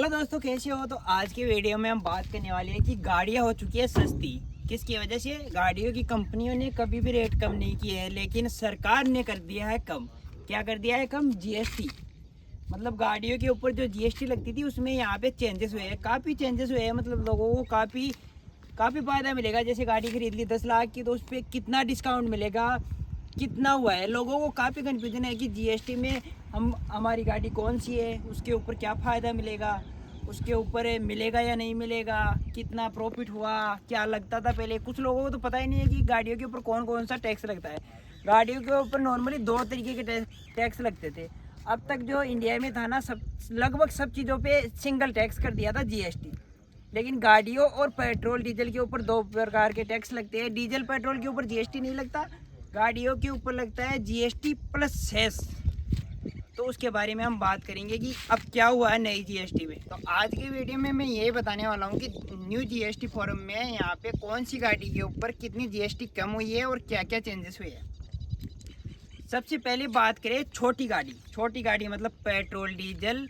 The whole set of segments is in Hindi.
हेलो दोस्तों, कैसे हो। तो आज के वीडियो में हम बात करने वाले हैं कि गाड़ियाँ हो चुकी है सस्ती। किसकी वजह से? गाड़ियों की कंपनियों ने कभी भी रेट कम नहीं किए है, लेकिन सरकार ने कर दिया है कम। क्या कर दिया है कम? जीएसटी। मतलब गाड़ियों के ऊपर जो जीएसटी लगती थी उसमें यहाँ पे चेंजेस हुए हैं, काफ़ी चेंजेस हुए हैं। मतलब लोगों को काफ़ी काफ़ी फ़ायदा मिलेगा। जैसे गाड़ी खरीद ली 10 लाख की, तो उस पर कितना डिस्काउंट मिलेगा, कितना हुआ है। लोगों को काफ़ी कन्फ्यूजन है कि जीएसटी में हमारी गाड़ी कौन सी है, उसके ऊपर क्या फ़ायदा मिलेगा, उसके ऊपर मिलेगा या नहीं मिलेगा, कितना प्रॉफिट हुआ, क्या लगता था पहले। कुछ लोगों को तो पता ही नहीं है कि गाड़ियों के ऊपर कौन कौन सा टैक्स लगता है। गाड़ियों के ऊपर नॉर्मली 2 तरीके के टैक्स लगते थे। अब तक जो इंडिया में था ना, सब लगभग सब चीज़ों पे सिंगल टैक्स कर दिया था जीएसटी। लेकिन गाड़ियों और पेट्रोल डीजल के ऊपर 2 प्रकार के टैक्स लगते हैं। डीजल पेट्रोल के ऊपर जीएसटी नहीं लगता, गाड़ियों के ऊपर लगता है जीएसटी प्लस सेस। तो उसके बारे में हम बात करेंगे कि अब क्या हुआ है नई जीएसटी में। तो आज की वीडियो में मैं ये बताने वाला हूँ कि न्यू जीएसटी फॉर्म में यहाँ पे कौन सी गाड़ी के ऊपर कितनी जीएसटी कम हुई है और क्या क्या चेंजेस हुए हैं। सबसे पहले बात करें छोटी गाड़ी। छोटी गाड़ी मतलब पेट्रोल डीजल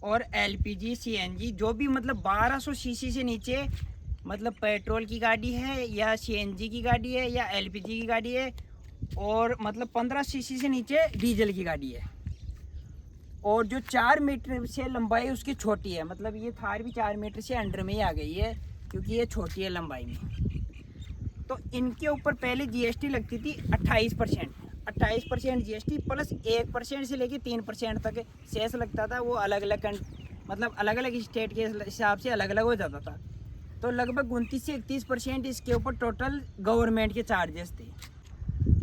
और एलपीजी सीएनजी, जो भी मतलब 1200 सीसी से नीचे, मतलब पेट्रोल की गाड़ी है या सीएनजी की गाड़ी है या एलपीजी की गाड़ी है, और मतलब 15 सीसी से नीचे डीजल की गाड़ी है, और जो 4 मीटर से लंबाई उसकी छोटी है। मतलब ये थार भी 4 मीटर से अंडर में ही आ गई है, क्योंकि ये छोटी है लंबाई में। तो इनके ऊपर पहले जीएसटी लगती थी 28%। 28% जीएसटी प्लस 1% से लेके 3% तक सेस लगता था। वो अलग अलग मतलब अलग अलग स्टेट के हिसाब से अलग अलग हो जाता था। तो लगभग 29 से 31% इसके ऊपर टोटल गवर्नमेंट के चार्जेस थे।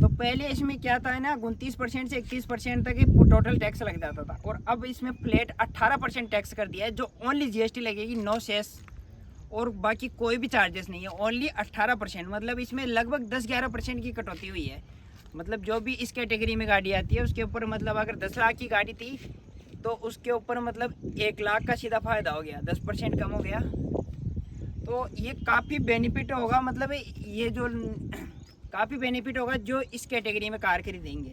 तो पहले इसमें क्या था ना, 29% से 31% तक टोटल टैक्स लग जाता था, और अब इसमें फ्लैट 18% टैक्स कर दिया है, जो ओनली जीएसटी लगेगी, नो सेस और बाकी कोई भी चार्जेस नहीं है, ओनली 18%। मतलब इसमें लगभग 10-11% की कटौती हुई है। मतलब जो भी इस कैटेगरी में गाड़ी आती है उसके ऊपर, मतलब अगर 10 लाख की गाड़ी थी तो उसके ऊपर मतलब 1 लाख का सीधा फ़ायदा हो गया, 10% कम हो गया। तो ये काफ़ी बेनिफिट होगा, मतलब ये जो काफ़ी बेनिफिट होगा जो इस कैटेगरी में कार खरीदेंगे।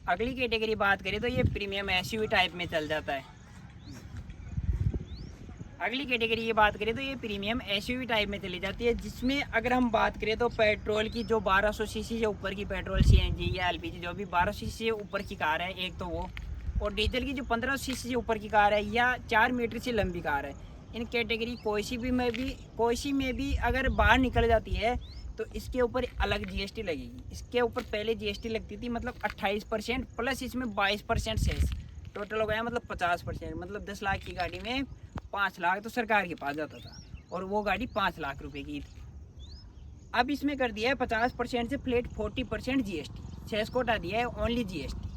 अगली कैटेगरी बात करें तो ये प्रीमियम एसयूवी टाइप में चल जाता है। अगली कैटेगरी की बात करें तो ये प्रीमियम एसयूवी टाइप में चली जाती है, जिसमें अगर हम बात करें तो पेट्रोल की जो 1200 सीसी से ऊपर की पेट्रोल सीएनजी या एलपीजी, जो भी 1200 सीसी से ऊपर की कार है एक तो वो, और डीजल की जो 1500 सीसी से ऊपर की कार है या 4 मीटर से लंबी कार है, इन कैटेगरी कोई सी में भी अगर बाहर निकल जाती है तो इसके ऊपर अलग जीएसटी लगेगी। इसके ऊपर पहले जीएसटी लगती थी मतलब 28% प्लस इसमें 22% सेस, टोटल हो गया मतलब 50%। मतलब 10 लाख की गाड़ी में 5 लाख तो सरकार के पास जाता था, और वो गाड़ी 5 लाख रुपए की थी। अब इसमें कर दिया है 50% से फ्लैट 40% जीएसटी। सेस को हटा दिया है, ओनली जीएसटी,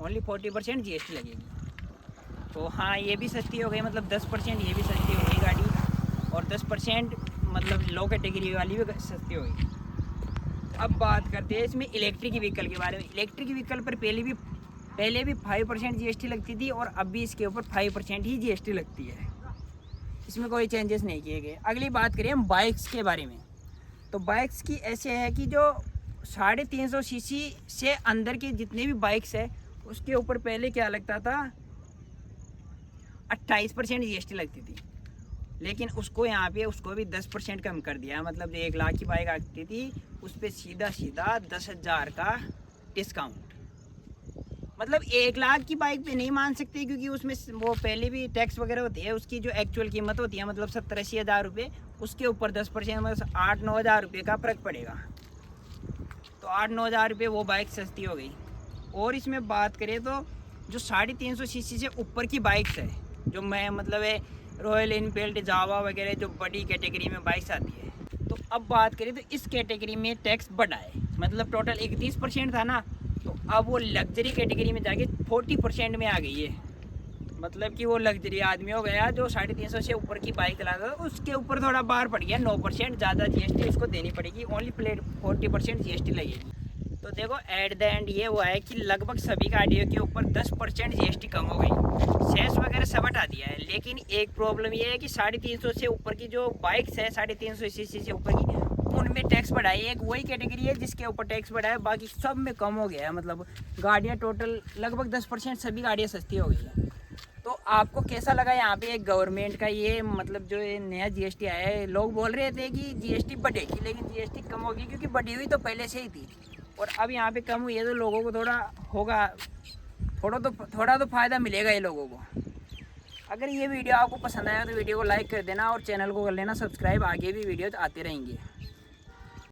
ओनली 40% जीएसटी लगेगी। तो हाँ, ये भी सस्ती हो गई, मतलब 10% ये भी सस्ती हो गई गाड़ी, और 10% मतलब लो कैटेगरी वाली भी सस्ती हो गई। अब बात करते हैं इसमें इलेक्ट्रिक व्हीकल के बारे में। इलेक्ट्रिक व्हीकल पर पहले भी 5% जीएसटी लगती थी, और अब भी इसके ऊपर 5% ही जीएसटी लगती है। इसमें कोई चेंजेस नहीं किए गए। अगली बात करें हम बाइक्स के बारे में। तो बाइक्स की ऐसे है कि जो 350 सीसी से अंदर के जितने भी बाइक्स है उसके ऊपर पहले क्या लगता था, 28% जीएसटी लगती थी। लेकिन उसको यहाँ पे उसको भी 10% कम कर दिया। मतलब जो 1 लाख की बाइक आती थी उस पर सीधा 10,000 का डिस्काउंट। मतलब 1 लाख की बाइक पे नहीं मान सकते, क्योंकि उसमें वो पहले भी टैक्स वगैरह होती है, उसकी जो एक्चुअल कीमत होती है मतलब 70-80 हज़ार रुपये, उसके ऊपर 10% मतलब 8-9 हज़ार रुपये का फ़र्क पड़ेगा। तो 8-9 हज़ार रुपये वो बाइक सस्ती हो गई। और इसमें बात करें तो जो 350 सीसी से ऊपर की बाइक्स है, जो मैं मतलब है रॉयल इनफील्ड, जावा वगैरह, जो बड़ी कैटेगरी में बाइक्स आती है, तो अब बात करें तो इस कैटेगरी में टैक्स बढ़ा है। मतलब टोटल 31% था ना, तो अब वो लग्जरी कैटेगरी में जाके 40% में आ गई है। मतलब कि वो लग्जरी आदमी हो गया जो 350 से ऊपर की बाइक चलाता था, उसके ऊपर थोड़ा बाहर पड़ गया, 9% ज़्यादा जीएसटी उसको देनी पड़ेगी, ओनली प्लेट 40% जीएसटी लगेगी। तो देखो एट द एंड ये हुआ है कि लगभग सभी गाड़ियों के ऊपर 10% जीएसटी कम हो गई। सेस वगैरह सब हटा दिया है। लेकिन एक प्रॉब्लम ये है कि 350 से ऊपर की जो बाइक्स है, 350 सीसी से ऊपर की, उनमें टैक्स बढ़ा है। एक वही कैटेगरी है जिसके ऊपर टैक्स बढ़ा है, बाकी सब में कम हो गया है। मतलब गाड़ियाँ टोटल लगभग 10% सभी गाड़ियाँ सस्ती हो गई हैं। तो आपको कैसा लगा यहाँ पे गवर्नमेंट का ये मतलब जो ये नया जीएसटी आया है? लोग बोल रहे थे कि जीएसटी बढ़ेगी, लेकिन जीएसटी कम होगी, क्योंकि बढ़ी हुई तो पहले से ही थी और अब यहाँ पे कम हुई है, तो लोगों को थोड़ा होगा, थोड़ा तो फ़ायदा मिलेगा ये लोगों को। अगर ये वीडियो आपको पसंद आया तो वीडियो को लाइक कर देना और चैनल को कर लेना सब्सक्राइब, आगे भी वीडियो आते रहेंगे।